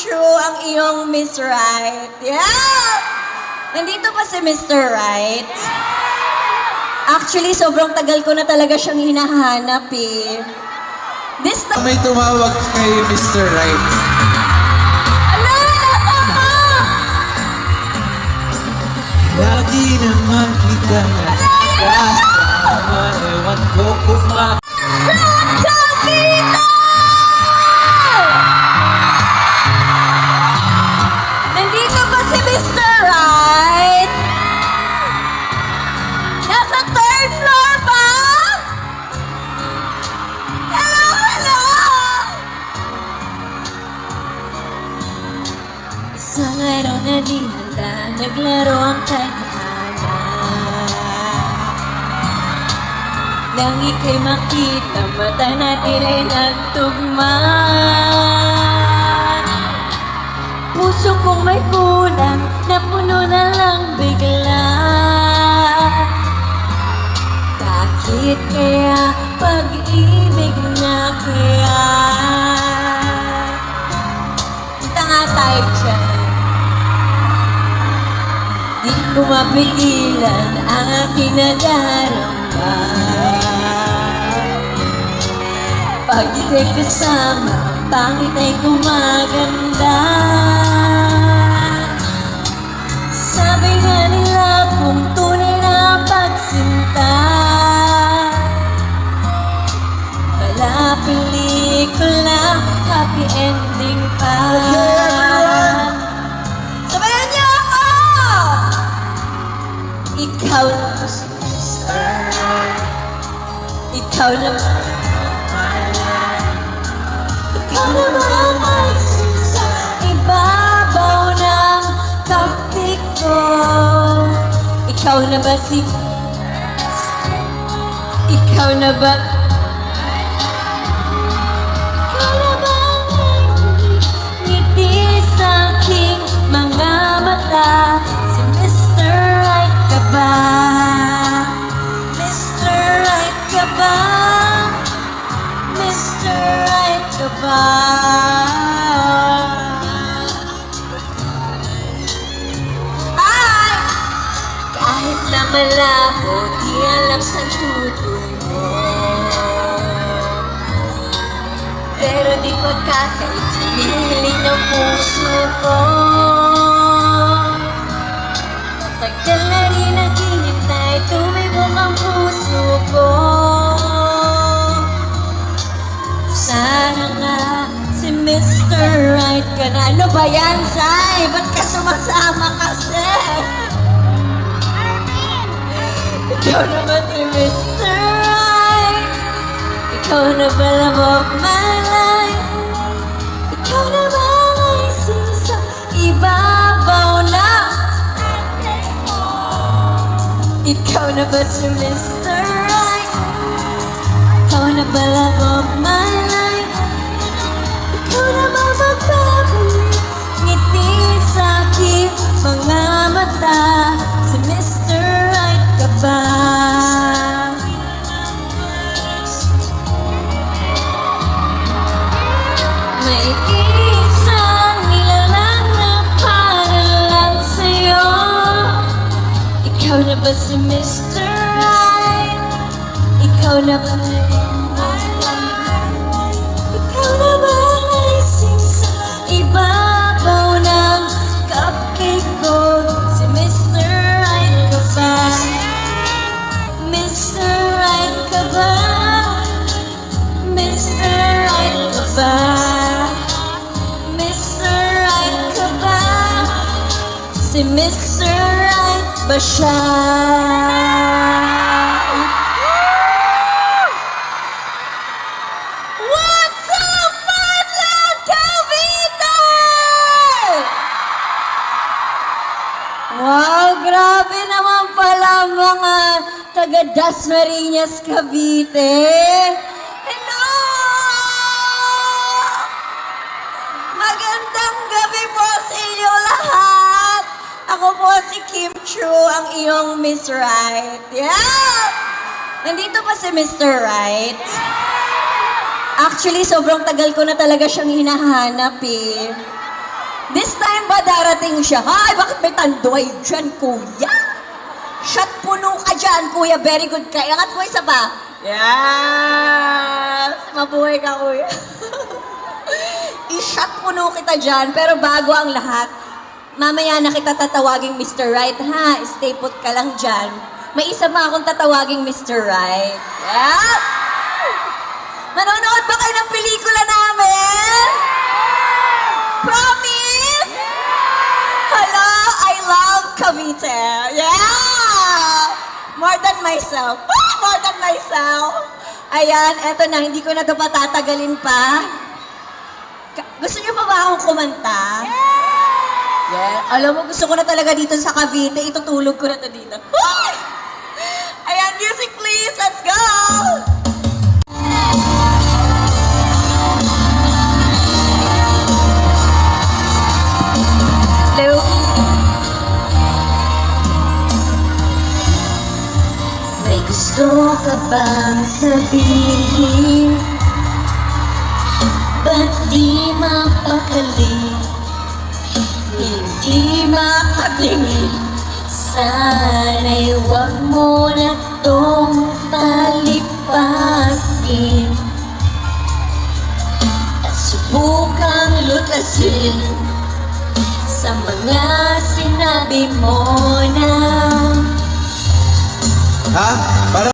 True ang iyong Miss Right. Yeah! Nandito pa si Mr. Right. Actually, sobrang tagal ko na talaga siyang hinahanap eh. This time... May tumawag kay Mr. Right. Ala! Nasa ka! Lagi naman kita nagkasama. Ewan ko kung Saan ka dito? Nandito ba si Mr. Right? Nasa third floor ba? Hello, hello! Isang araw na di handa, naglaro ang tadhana. Nang ika'y makita, mata natin ay nagtugma. Puso kong may kulang, napuno na lang bigla. Bakit kaya pag-ibig na kaya? Punta nga tayo dyan. Di ko mapigilan ang aking nadarama. Pag ika'y kasama, pangit ay gumaganda. Sabi nga nila kung tunay na pagsinta, wala pelikula, happy ending pa. Sabayan niyo ako! Ikaw na ikaw na ikaw naman ay sa ibabaw ng kapit ko. Ikaw na ba si... Ikaw na ba... Ikaw na ba ngiti sa aking mga mata? Si Mr. Right ka ba? Mr. Right ka ba? Mr. Right ka ba? Ay! Kahit na malabo, di alam sa tutoy mo. Pero di pagkakait, hinihiling ng puso ko. Tagal na rin naghihintay, tumibok ang puso ko. Sana nga si Mr. Right ka na. Ano ba yan, Sai? Ba't ka sumasama kasi? Ikaw na ba si Mr. Right? Ikaw na ba love of my life? Ikaw na ba ay sa ibabaw na? Ikaw na ba si Mr. Right? Ikaw na ba love of my life? Ikaw na ba magbabalik ngiti sa aking mga mata? Si Mr. Right ka ba? May isang nilalang na para lang sa'yo. Ikaw na ba si Mr. Right? Ikaw na ba? Ikaw na ba lasing sa ibabaw ng cupcake ko? Si Mr. Right ka ba? Mr. Right ka ba? Mr. Right ka ba? Mr. Right ka ba? Si Mr. Right ba siya? What's up, Madlang Cavite? Wow, grabe naman pala mga taga Dasmariñas, Cavite. Hello! Magandang gabi po sa inyo lahat. Ako po si Kim Chu, ang iyong Miss Right. Yeah! Nandito pa si Mr. Right. Actually, sobrang tagal ko na talaga siyang hinahanap eh. This time ba darating siya? Ay, bakit may tanduay dyan, kuya? Shot puno ka dyan, kuya. Very good ka. Angat mo isa pa. Yes! Mabuhay ka, kuya. I-shot puno kita dyan. Pero bago ang lahat, mamaya na kita tatawaging Mr. Right, ha? Stay put ka lang dyan. May isa pa akong tatawaging Mr. Right. Yeah? Manonood ba kayo ng pelikula namin? Promise? Hello, I love Cavite. Yeah! More than myself. More than myself. Ayan, eto na, hindi ko na ito patatagalin pa. Gusto niyo pa ba akong kumanta? Yeah. Alam mo, gusto ko na talaga dito sa Cavite. Itutulog ko na to dito. Ayan, music please. Let's go! Hello? May gusto ka bang sabihin? Ba't di mapakali? Hindi makatingin. Sana'y huwag mo na tong palipasin at subukang lutasin sa mga sinabi mo na Ha? Para